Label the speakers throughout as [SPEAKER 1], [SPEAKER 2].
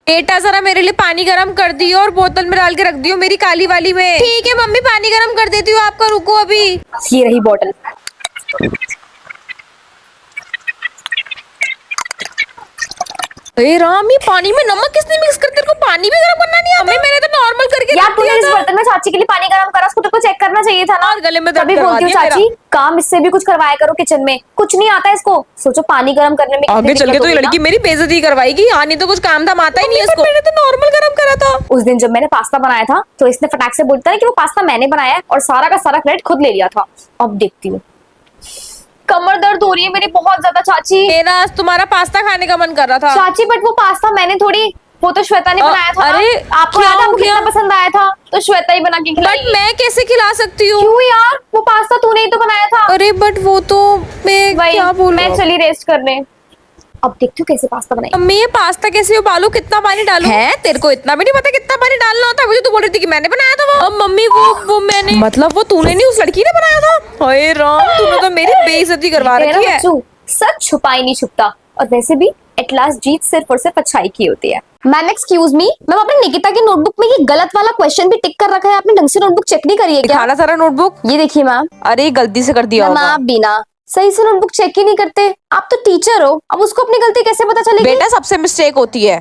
[SPEAKER 1] बेटा जरा मेरे लिए पानी गरम कर दियो और बोतल में डाल के रख दियो मेरी काली वाली में। ठीक है मम्मी, पानी गरम कर देती हूँ आपका, रुको अभी।
[SPEAKER 2] ये रही बोतल।
[SPEAKER 1] अरे राम, ये पानी में नमक किसने मिक्स कर, तेरे को पानी भी गरम करना नहीं आता? मम्मी मैंने तो नॉर्मल करके
[SPEAKER 2] यार
[SPEAKER 1] रख
[SPEAKER 2] तूने
[SPEAKER 1] दिया
[SPEAKER 2] इस
[SPEAKER 1] था।
[SPEAKER 2] बर्तन में चाची के लिए पानी गरम करा, उसको तेरे को चेक करना चाहिए था ना।
[SPEAKER 1] और गले में दर्द
[SPEAKER 2] तभी
[SPEAKER 1] करवा
[SPEAKER 2] बोलती हूँ
[SPEAKER 1] दिया मेरा।
[SPEAKER 2] चाची काम इससे भी कुछ करवाया करो किचन में, कुछ नहीं आता इसको। सोचो पानी गरम करने में
[SPEAKER 1] आगे
[SPEAKER 2] कितनी
[SPEAKER 1] चल के
[SPEAKER 2] दिक्कत
[SPEAKER 1] तो ये
[SPEAKER 2] होगी
[SPEAKER 1] लड़की
[SPEAKER 2] ना।
[SPEAKER 1] मेरी बेइज्जती करवाएगी। हाँ, नहीं तो कुछ काम धाम आता ही नहीं है इसको। मैंने तो नॉर्मल गरम करा था।
[SPEAKER 2] उस दिन जब मैंने पास्ता बनाया था तो इसने फटाक से बोलता है कि वो पास्ता मैंने बनाया है और सारा का सारा क्रेडिट खुद ले लिया था। अब देखती हूँ। कमर दर्द हो रही है मेरी बहुत ज्यादा चाची।
[SPEAKER 1] मेरा आज तुम्हारा पास्ता खाने का मन कर रहा था।
[SPEAKER 2] चाची बट वो पास्ता मैंने थोड़ी, वो तो श्वेता ने बनाया था।
[SPEAKER 1] अरे,
[SPEAKER 2] आपको
[SPEAKER 1] क्या
[SPEAKER 2] याद है
[SPEAKER 1] हो
[SPEAKER 2] आपको
[SPEAKER 1] गया?
[SPEAKER 2] कितना पसंद आया था, तो श्वेता ही बना के
[SPEAKER 1] बट
[SPEAKER 2] खिलाई।
[SPEAKER 1] मैं कैसे खिला सकती हूँ?
[SPEAKER 2] क्यों यार, वो पास्ता तूने ही तो बनाया था।
[SPEAKER 1] अरे बट वो तो मैं
[SPEAKER 2] वही
[SPEAKER 1] क्या बोलूं?
[SPEAKER 2] मैं चली रेस्ट करने। अब देखती हूँ कैसे पास्ता बनाई।
[SPEAKER 1] मम्मी ये पास्ता कैसे उबालू, कितना पानी डालूं? है तेरे को इतना भी नहीं पता कितना पानी डालना होता है? मुझे तो बोल रही थी कि मैंने बनाया था वो। अब मम्मी वो मैंने, मतलब वो तूने नहीं, उस लड़की ने बनाया था। हाय राम, तूने तो मेरी बेइज्जती करवा रखी है।
[SPEAKER 2] सच छुपा ही नहीं छुपता, और वैसे भी एट लास्ट जीत सिर्फ और सिर्फ अच्छाई की होती है। मैम एक्सक्यूज मी, मैम आपने निकिता की नोटबुक में ये गलत वाला क्वेश्चन भी टिक कर रखा है, आपने ढंग से नोटबुक चेक नहीं करी है क्या?
[SPEAKER 1] दिखाना सारा नोटबुक।
[SPEAKER 2] ये देखिए मैम।
[SPEAKER 1] अरे गलती से कर दिया
[SPEAKER 2] मैम
[SPEAKER 1] होगा।
[SPEAKER 2] आप भी ना सही से नोटबुक चेक ही नहीं करते। आप तो टीचर हो, अब उसको अपनी गलती कैसे पता चलेगी?
[SPEAKER 1] बेटा सबसे मिस्टेक होती है।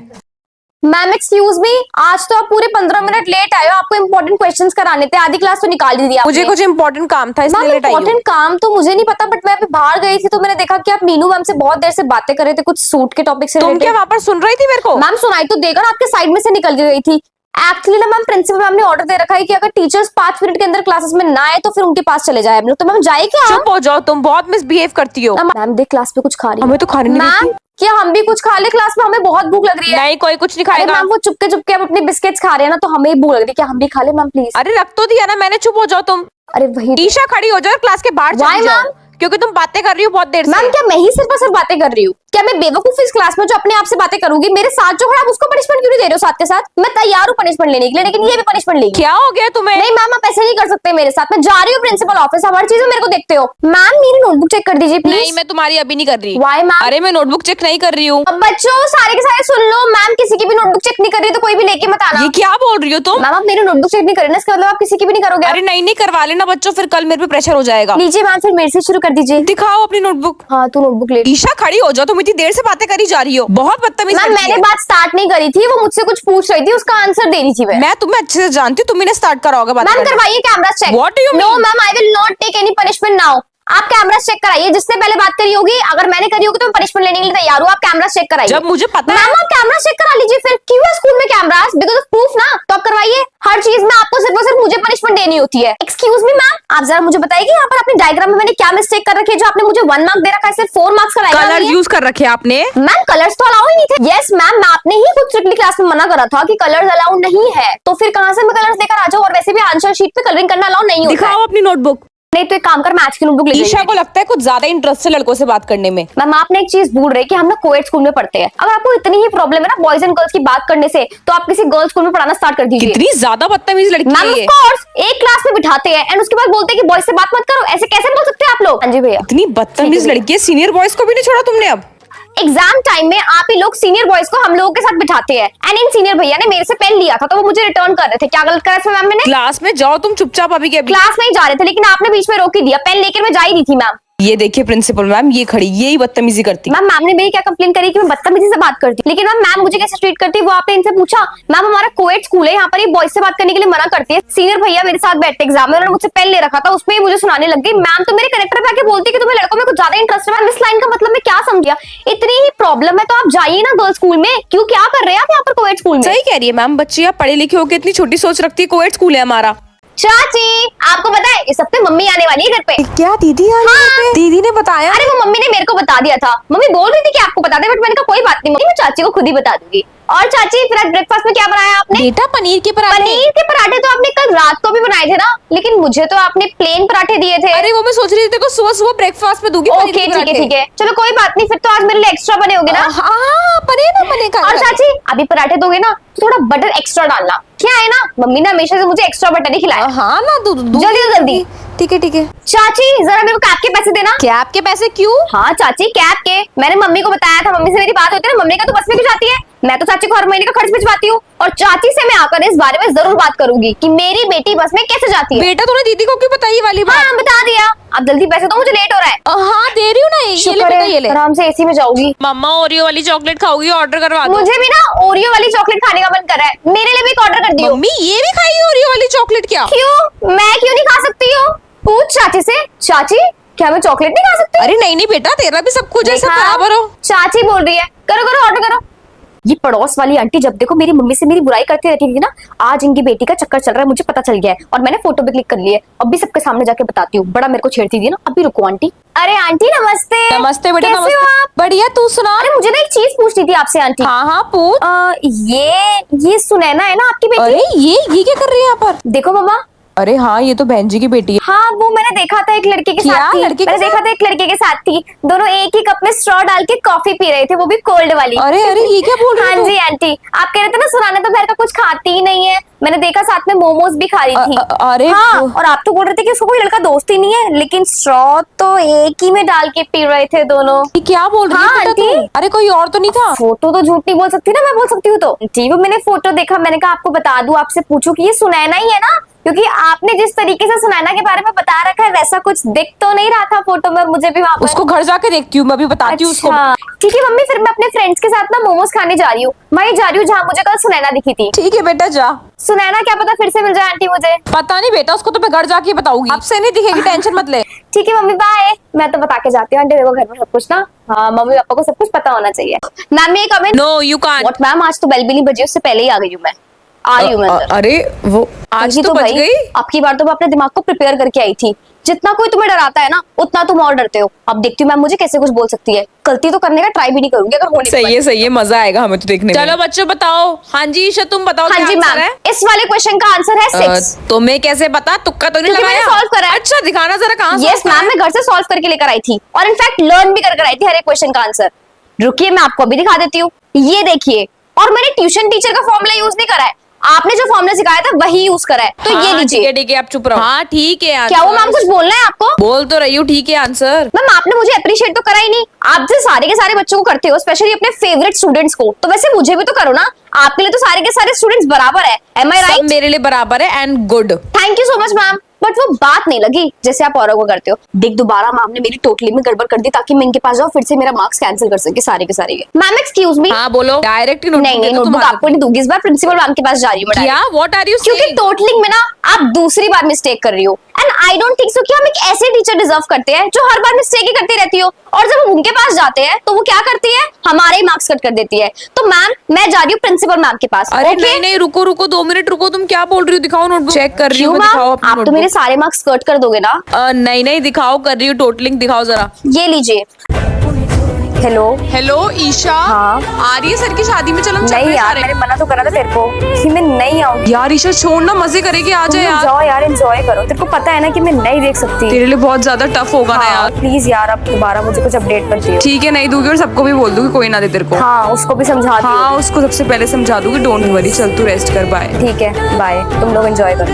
[SPEAKER 2] मैम एक्सक्यूज मी, आज तो आप पूरे 15 मिनट लेट आए हो, आपको इंपॉर्टेंट क्वेश्चंस कराने थे, आधी क्लास तो निकाल ही दिया आपने।
[SPEAKER 1] मुझे कुछ इंपॉर्टेंट काम था इसलिए
[SPEAKER 2] मैम
[SPEAKER 1] लेट आई हूँ।
[SPEAKER 2] इंपॉर्टेंट काम तो मुझे नहीं पता, बट मैं अभी बाहर गई थी तो मैंने देखा कि आप मीनू मैम से बहुत देर से बातें कर रहे थे कुछ सूट के टॉपिक से
[SPEAKER 1] तुम
[SPEAKER 2] related।
[SPEAKER 1] क्या वहाँ पर सुन रही थी मेरे को?
[SPEAKER 2] मैम सुनाई तो देगा ना, आपके साइड में से निकल गई थी। एक्चुअली ना मैम प्रिंसिपल मैम ने ऑर्डर दे रखा है कि अगर टीचर्स 5 मिनट के अंदर क्लासेस में ना आए तो फिर उनके पास चले जाए हम लोग। तो मैम जाए क्या?
[SPEAKER 1] चुप हो जाओ, तुम बहुत मिसबिहेव करती हो।
[SPEAKER 2] मैम देख क्लास में कुछ खा रही है।
[SPEAKER 1] हमें तो खाने नहीं
[SPEAKER 2] मैम
[SPEAKER 1] देती।
[SPEAKER 2] क्या हम भी कुछ खा ले क्लास में? हमें बहुत भूख लग रही है।
[SPEAKER 1] नहीं, कोई कुछ नहीं
[SPEAKER 2] अरे
[SPEAKER 1] खाएगा।
[SPEAKER 2] मैम वो चुपके चुपके अब अपने बिस्किट्स खा रहे हैं ना, तो हमें भूख लग रही है, क्या हम भी खा ले मैम प्लीज?
[SPEAKER 1] अरे रख तो दिया ना मैंने, चुप हो जाओ तुम।
[SPEAKER 2] अरे वही
[SPEAKER 1] ईशा खड़ी हो जाओ और क्लास के बाहर
[SPEAKER 2] Why,
[SPEAKER 1] चली जाओ,
[SPEAKER 2] ma'am?
[SPEAKER 1] क्योंकि तुम बातें कर रही हो बहुत देर से।
[SPEAKER 2] मैम क्या मैं ही सिर्फ और सिर्फ बातें कर रही हूँ? क्या मैं बेवकूफ इस क्लास में जो अपने आप से बातें करूंगी? मेरे साथ जो है आप उसको पनिशमेंट क्यों नहीं दे रहे हो साथ के साथ? मैं तैयार हूँ पनिशमेंट लेने के लिए, लेकिन ये भी पनिशमेंट लेगी।
[SPEAKER 1] क्या हो गया तुम्हें?
[SPEAKER 2] नहीं मैम आप ऐसे नहीं कर सकते मेरे साथ। मैं जा रही हूँ प्रिंसिपल ऑफिस, आप हर चीज में मेरे को देखते हो। मैम मेरी नोटबुक चेक कर दीजिए
[SPEAKER 1] नहीं,
[SPEAKER 2] प्लीज।
[SPEAKER 1] मैं तुम्हारी अभी नहीं कर रही।
[SPEAKER 2] Why, ma'am?
[SPEAKER 1] अरे मैं नोटबुक चेक नहीं कर रही हूँ।
[SPEAKER 2] अब बच्चों सारे के सारे सुन लो, मैम किसी की भी नोटबुक चेक नहीं कर रही तो कोई भी लेके मत आना।
[SPEAKER 1] ये क्या बोल रही हो तुम?
[SPEAKER 2] मैम आप मेरी नोटबुक चेक नहीं कर रहे ना, इसका मतलब आप किसी की भी नहीं करोगे?
[SPEAKER 1] अरे नहीं करवा लेना बच्चों, फिर कल मेरे पे प्रेशर हो जाएगा।
[SPEAKER 2] लीजिए मैम फिर मेरे से शुरू कर दीजिए।
[SPEAKER 1] दिखाओ अपनी नोटबुक।
[SPEAKER 2] हाँ तू नोटबुक ले।
[SPEAKER 1] ईशा खड़ी हो जाओ, तुम इतनी देर से बातें करी जा रही हो, बहुत बदतमीज
[SPEAKER 2] मैम
[SPEAKER 1] लड़की
[SPEAKER 2] मैंने
[SPEAKER 1] है।
[SPEAKER 2] बात स्टार्ट नहीं करी थी, वो मुझसे कुछ पूछ रही थी, उसका आंसर दे रही थी मैं
[SPEAKER 1] तुम्हें अच्छे से जानती हूँ, तुमने स्टार्ट करा होगा बात
[SPEAKER 2] मैम
[SPEAKER 1] करना।
[SPEAKER 2] करवाइए camera check.
[SPEAKER 1] What do you
[SPEAKER 2] know
[SPEAKER 1] mean?
[SPEAKER 2] Ma'am I will not take any punishment now. आप कैमरा चेक कराइए, जिसने पहले बात करी होगी, अगर मैंने करी होगी तो मैं पनिशमेंट लेने के लिए तैयार हूँ। आप कैमरा चेक कराइए।
[SPEAKER 1] जब मुझे पता है।
[SPEAKER 2] मैम आप कैमरा चेक करा लीजिए फिर। क्यों है स्कूल में कैमरास? बिकॉज ऑफ प्रूफ ना, तो आप करवाइए। हर चीज में आपको सिर्फ और सिर्फ मुझे पनिशमेंट देनी होती है। एक्सक्यूज मी मैम, आप जरा मुझे बताइए कि यहाँ पर अपनी डायग्राम में मैंने क्या मिस्टेक कर रखी है जो आपने मुझे 1 मार्क दे रखा है, सिर्फ 4 मार्क्स का डायग्राम
[SPEAKER 1] कलर
[SPEAKER 2] है।
[SPEAKER 1] यूज कर रखे आपने।
[SPEAKER 2] मैम कलर्स तो अलाउ ही नहीं थे। यस मैम, मैं आपने ही खुद स्ट्रिक्टली क्लास में मना करा था कि कलर्स अलाउ नहीं है, तो फिर कहां से मैं कलर्स लेकर आ जाऊं? और वैसे भी आंसर शीट पे कलरिंग करना अलाउ नहीं होता है।
[SPEAKER 1] दिखाओ अपनी नोटबुक।
[SPEAKER 2] नहीं तो एक काम कर, मैथ्स की नोटबुक ले
[SPEAKER 1] ईशा को लगता है कुछ ज्यादा इंटरेस्ट है लड़कों से बात करने में।
[SPEAKER 2] मैम आपने एक चीज भूल रहे कि हम ना कोएड स्कूल में पढ़ते हैं। अगर आपको इतनी ही प्रॉब्लम है ना बॉयज एंड गर्ल्स की बात करने से, तो आप किसी गर्ल्स स्कूल में पढ़ाना स्टार्ट कर दीजिए।
[SPEAKER 1] कितनी ज्यादा बदतमीज लड़की
[SPEAKER 2] मैम
[SPEAKER 1] है
[SPEAKER 2] ऑफ
[SPEAKER 1] ये।
[SPEAKER 2] कोर्स एक क्लास में बिठाते हैं एंड उसके बाद बोलते हैं कि बॉयज से बात मत करो। ऐसे कैसे बोल सकते हैं आप लोग? हाँ जी भैया।
[SPEAKER 1] इतनी बदतमीज लड़की है, सीनियर बॉयज को भी नहीं छोड़ा तुमने अब।
[SPEAKER 2] एग्जाम टाइम में आप ही लोग सीनियर बॉयज को हम लोगों के साथ बिठाते हैं, एंड इन सीनियर भैया ने मेरे से पेन लिया था तो वो मुझे रिटर्न कर रहे थे। क्या गलत करा इसमें मैम मैंने?
[SPEAKER 1] क्लास में जाओ तुम चुपचाप अभी के अभी।
[SPEAKER 2] क्लास में ही जा रहे थे लेकिन आपने बीच में रोक ही दिया। पेन लेकर मैं जा ही रही थी मैम।
[SPEAKER 1] ये देखिए प्रिंसिपल मैम, ये खड़ी यही बदतमीजी करती।
[SPEAKER 2] मैम मैम ने मेरी क्या कंप्लेन करी कि मैं बदतमीजी से बात करती, लेकिन मैम मुझे कैसे ट्रीट करती वो आपने इनसे पूछा? मैम हमारा कोएड स्कूल है, यहाँ पर ये बॉयज से बात करने के लिए मना करती है। सीनियर भैया मेरे साथ बैठे एग्जाम में, उन्होंने मुझसे पेन ले रखा था, उसमें ही मुझे सुनाने लग गई। मैम तो मेरे करेक्टर पे आके बोलती कि तुम्हें लड़कों में कुछ ज्यादा इंटरेस्ट है। मैम इस लाइन का मतलब मैं क्या समझिया? इतनी ही प्रॉब्लम है तो आप जाइए ना गर्ल्स स्कूल में। क्यों क्या कर रहे हैं आप यहाँ पर कोएड स्कूल में?
[SPEAKER 1] सही कह रही है मैम, बच्ची आप पढ़े लिखे होकर इतनी छोटी सोच रखती है। कोएड स्कूल है हमारा।
[SPEAKER 2] चाची आपको पता है इस हफ्ते मम्मी आने वाली है घर पे।
[SPEAKER 1] क्या दीदी आ रही है? दीदी ने बताया?
[SPEAKER 2] अरे वो मम्मी ने मेरे को बता दिया था। मम्मी बोल रही थी कि आपको बता दे, बट मैंने कहा कोई बात नहीं मम्मी, मैं चाची को खुद ही बता दूंगी। और चाची फिर आज ब्रेकफास्ट में क्या बनाया आपने?
[SPEAKER 1] बेटा पनीर के पराठे।
[SPEAKER 2] पनीर के पराठे तो आपने कल रात को भी बनाए थे ना, लेकिन मुझे तो आपने प्लेन पराठे दिए थे।
[SPEAKER 1] अरे वो मैं सोच रही थी को सुबह सुबह ब्रेकफास्ट में दूंगी।
[SPEAKER 2] ओके ठीक है चलो कोई बात नहीं, फिर तो आज मेरे लिए एक्स्ट्रा बने होंगे ना।
[SPEAKER 1] हाँ बने
[SPEAKER 2] और चाची अभी पराठे दोगे ना तो थोड़ा बटर एक्स्ट्रा डालना। क्या है ना, मम्मी ने हमेशा से मुझे एक्स्ट्रा बटर ही खिलाया।
[SPEAKER 1] हाँ ना
[SPEAKER 2] जल्दी
[SPEAKER 1] ठीक है।
[SPEAKER 2] चाची जरा मेरे को कैब के पैसे देना।
[SPEAKER 1] कैब के पैसे क्यों?
[SPEAKER 2] हाँ चाची कैब के, मैंने मम्मी को बताया था, मम्मी से मेरी बात होती है ना, मम्मी का तो बस में क्यों जाती है? मैं तो चाची को हर महीने का खर्च भिजवाती हूँ और चाची से मैं आकर इस बारे में जरूर बात करूंगी कि मेरी बेटी बस में कैसे जाती है।
[SPEAKER 1] बेटा तूने दीदी को क्यों बताई ये वाली बात?
[SPEAKER 2] हाँ बता दिया। अब जल्दी पैसे दो, मुझे लेट हो रहा है।
[SPEAKER 1] हाँ दे रही हूँ ना, ये ले
[SPEAKER 2] शुक्र
[SPEAKER 1] बेटा,
[SPEAKER 2] है,
[SPEAKER 1] ये ले।
[SPEAKER 2] आराम से एसी में जाऊंगी।
[SPEAKER 1] मम्मा ओरियो वाली चॉकलेट खाओगी? ऑर्डर करवा दो।
[SPEAKER 2] मुझे भी ना ओरियो वाली चॉकलेट खाने का मन कर रहा है, मेरे लिए भी एक ऑर्डर कर दियो।
[SPEAKER 1] मम्मी ये भी खाई ओरियो वाली चॉकलेट क्या?
[SPEAKER 2] क्यों, मैं क्यों नहीं खा सकती हूँ? पूछ चाची से, चाची क्या मैं चॉकलेट नहीं खा सकती?
[SPEAKER 1] अरे नहीं नहीं बेटा, तेरा भी सब कुछ ऐसा
[SPEAKER 2] देखा?
[SPEAKER 1] बराबर हो।
[SPEAKER 2] चाची बोल रही है करो करो ऑर्डर करो। ये पड़ोस वाली आंटी जब देखो मेरी मम्मी से मेरी बुराई करती रहती थी ना, आज इनकी बेटी का चक्कर चल रहा है, मुझे पता चल गया है और मैंने फोटो भी क्लिक कर ली है। अब भी सबके सामने जाके बताती हूँ, बड़ा मेरे को छेड़ती थी ना। अभी रुको आंटी। अरे आंटी नमस्ते।
[SPEAKER 1] नमस्ते बेटा,
[SPEAKER 2] कैसे हो
[SPEAKER 1] नमस्ते।
[SPEAKER 2] आप?
[SPEAKER 1] बढ़िया, तू सुना।
[SPEAKER 2] अरे मुझे ना एक चीज पूछनी थी आपसे आंटी।
[SPEAKER 1] हाँ हाँ पूछ।
[SPEAKER 2] ये सुनैना है ना आपकी बेटी?
[SPEAKER 1] अरे ये क्या कर रही है यहाँ पर?
[SPEAKER 2] देखो मम्मा।
[SPEAKER 1] अरे हाँ, ये तो बहन जी की बेटी है।
[SPEAKER 2] हाँ वो मैंने देखा था एक लड़के के
[SPEAKER 1] क्या?
[SPEAKER 2] साथ थी।
[SPEAKER 1] लड़के के
[SPEAKER 2] मैंने देखा
[SPEAKER 1] साथ?
[SPEAKER 2] था एक लड़के के साथ थी, दोनों एक ही कप में स्ट्रॉ डाल के कॉफी पी रहे थे, वो भी कोल्ड वाली।
[SPEAKER 1] अरे अरे ये क्या बोल रही
[SPEAKER 2] हाँ
[SPEAKER 1] है तू?
[SPEAKER 2] जी आंटी, आप कह रहे थे ना सुनाना तो घर का कुछ खाती ही नहीं है। मैंने देखा साथ में मोमोज भी खा रही थी।
[SPEAKER 1] अरे
[SPEAKER 2] हाँ, और आप तो बोल रहे थे कि उसको कोई लड़का दोस्त ही नहीं है, लेकिन स्ट्रॉ तो एक ही में डाल के पी रहे थे दोनों।
[SPEAKER 1] ये क्या बोल रही है
[SPEAKER 2] हाँ,
[SPEAKER 1] बेटा तू?
[SPEAKER 2] आंटी।
[SPEAKER 1] अरे कोई और तो नहीं था?
[SPEAKER 2] फोटो तो झूठ नहीं बोल सकती ना, मैं बोल सकती हूँ तो। जी वो मैंने फोटो देखा, मैंने कहा आपको बता दूं, आपसे पूछूं कि ये सुनैना ही है ना, क्योंकि आपने जिस तरीके से सुनैना के बारे में बता रखा है वैसा कुछ दिख तो नहीं रहा था फोटो में, और मुझे भी वहाँ पर।
[SPEAKER 1] उसको घर जाके देखती हूँ, मैं भी बताती हूँ उसको।
[SPEAKER 2] अच्छा, ठीक है मम्मी, फिर मैं अपने फ्रेंड्स के साथ ना मोमोज खाने जा रही हूँ। मैं जा रही हूँ जहाँ मुझे कल सुनैना दिखी थी।
[SPEAKER 1] ठीक है बेटा जा।
[SPEAKER 2] सुनैना क्या पता फिर से मिल जाए आंटी मुझे।
[SPEAKER 1] पता नहीं बेटा, उसको तो मैं घर जाके बताऊंगी। आपसे नहीं दिखेगी, टेंशन मत ले।
[SPEAKER 2] ठीक है मम्मी बाय। मैं तो बता के जाती हूँ आंटी, देखो घर में सब कुछ ना, हाँ मम्मी पापा को सब कुछ पता होना चाहिए। मैम ये comment.
[SPEAKER 1] No you can't.
[SPEAKER 2] What ma'am, आज तो बेल भी नहीं बजी, उससे पहले ही आ गई हूँ मैं। आ रही हूँ मैं अंदर।
[SPEAKER 1] अरे वो आज
[SPEAKER 2] क्योंकि
[SPEAKER 1] तो बच
[SPEAKER 2] भाई,
[SPEAKER 1] गई।
[SPEAKER 2] आपकी बार तो मैं अपने दिमाग को प्रिपेयर करके आई थी। जितना कोई तुम्हें डराता है ना, उतना तुम और डरते हो। अब देखती हूँ मैम मुझे कैसे कुछ बोल सकती है। गलती तो करने का ट्राई भी नहीं करूंगी अगर होने
[SPEAKER 1] सही है, मजा आएगा हमें तो देखने में। चलो बच्चों बताओ। हाँ जी ईशा तुम बताओ।
[SPEAKER 2] हाँ
[SPEAKER 1] क्या
[SPEAKER 2] जी
[SPEAKER 1] आंसर
[SPEAKER 2] मैम,
[SPEAKER 1] है?
[SPEAKER 2] इस वाले क्वेश्चन का आंसर है 6।
[SPEAKER 1] तुम्हें कैसे पता? तुक्का तो नहीं
[SPEAKER 2] क्योंकि मैंने
[SPEAKER 1] लगाया?
[SPEAKER 2] solve करा है।
[SPEAKER 1] अच्छा दिखाना जरा कहाँ
[SPEAKER 2] यस मैम, मैं घर से सॉल्व करके लेकर आई थी और इनफैक्ट लर्न भी कर आई थी हर एक क्वेश्चन का आंसर। रुकिए मैं आपको अभी दिखा देती हूँ, ये देखिए। और मैंने ट्यूशन टीचर का फॉर्मूला यूज नहीं करा है, आपने जो फॉर्मूला सिखाया था वही यूज करा है। तो ये लीजिए।
[SPEAKER 1] ठीक है आप चुप रहो। हाँ ठीक है।
[SPEAKER 2] क्या वो मैम कुछ बोलना है आपको?
[SPEAKER 1] बोल तो रही हूँ, ठीक है आंसर।
[SPEAKER 2] मैम आपने मुझे अप्रिशिएट तो करा ही नहीं। आप जो सारे के सारे बच्चों को करते हो, स्पेशली अपने फेवरेट स्टूडेंट्स को, तो वैसे मुझे भी तो करो ना। आपके लिए तो सारे के सारे स्टूडेंट्स बराबर है। एम आई राइट?
[SPEAKER 1] मेरे लिए बराबर है and good.
[SPEAKER 2] Thank you so much ma'am, but वो बात नहीं लगी जैसे आप औरों को करते हो। देख दोबारा मैम ने मेरी टोटली में गड़बड़ कर दी ताकि मैं इनके पास जाऊँ, फिर से मेरा मार्क्स कैंसिल कर सके सारे के सारे। Ma'am excuse me.
[SPEAKER 1] हाँ बोलो। डायरेक्ट
[SPEAKER 2] नहीं नोटबुक आपको नहीं दूंगी, इस बार प्रिंसिपल मैम के पास जा रही हूँ मैं।
[SPEAKER 1] क्या? व्हाट आर यू
[SPEAKER 2] क्योंकि टोटलिंग में ना आप दूसरी बार मिस्टेक कर रही हो, and I don't think so कि हम एक ऐसे टीचर डिजर्व करते हैं जो हर बार मिस्टेक ही करती रहती हो, और जब हम उनके पास जाते हैं तो वो क्या करती है, हमारे ही मार्क्स कट कर देती है। तो मैम मैं जा रही हूँ प्रिंसिपल मैम के पास।
[SPEAKER 1] अरे नहीं रुको 2 मिनट रुको। तुम क्या बोल रही हो? दिखाओ नोटबुक। चेक कर रही हूँ। दिखाओ अपनी
[SPEAKER 2] आप तो मेरे सारे मार्क्स कट कर दोगे ना?
[SPEAKER 1] नहीं दिखाओ, कर रही हूँ टोटलिंग, दिखाओ जरा।
[SPEAKER 2] ये लीजिए। हेलो
[SPEAKER 1] ईशा।
[SPEAKER 2] हाँ।
[SPEAKER 1] आ रही है सर की शादी में? चलो
[SPEAKER 2] नहीं यार, मैंने मना तो करा था तेरे को कि मैं नहीं आऊंगी।
[SPEAKER 1] यार ईशा छोड़ ना, मजे करेगी, आ जा यार।
[SPEAKER 2] जाओ यार, एंजॉय करो। तेरे को पता है ना कि मैं नहीं देख सकती।
[SPEAKER 1] तेरे लिए बहुत ज्यादा टफ होगा ना यार।
[SPEAKER 2] प्लीज यार, अब दोबारा मुझे कुछ अपडेट मत दियो।
[SPEAKER 1] ठीक है नहीं दूंगी, और सबको भी बोल दूंगी कोई ना दे तेरे को।
[SPEAKER 2] हाँ उसको भी समझा दियो।
[SPEAKER 1] हाँ उसको सबसे पहले समझा दूंगी। डोंट वरी, चल तू रेस्ट कर। बाय।
[SPEAKER 2] ठीक है बाय, तुम लोग एंजॉय करो।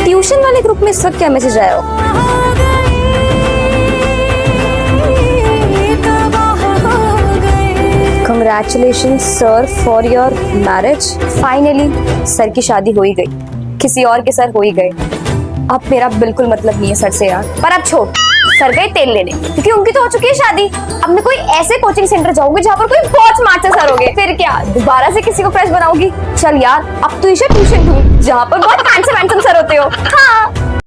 [SPEAKER 2] ट्यूशन वाले ग्रुप में इस वक्त क्या मैसेज आया हो? Congratulations sir for your marriage. Finally sir की शादी हो ही गई, किसी और के सर हो ही गए। अब मेरा बिल्कुल मतलब नहीं है सर से यार, पर अब छोड़, सर गए तेल लेने, क्योंकि उनकी तो हो चुकी है शादी। अब मैं कोई ऐसे कोचिंग सेंटर जाऊंगी जहाँ पर कोई बहुत स्मार्ट से सर होंगे, फिर क्या दोबारा से किसी को फ्रेश बनाऊंगी। चल यार अब तो ईशा ट्यूशन ढूंढ जहाँ पर बहुत हैंडसम सर होते हो। हाँ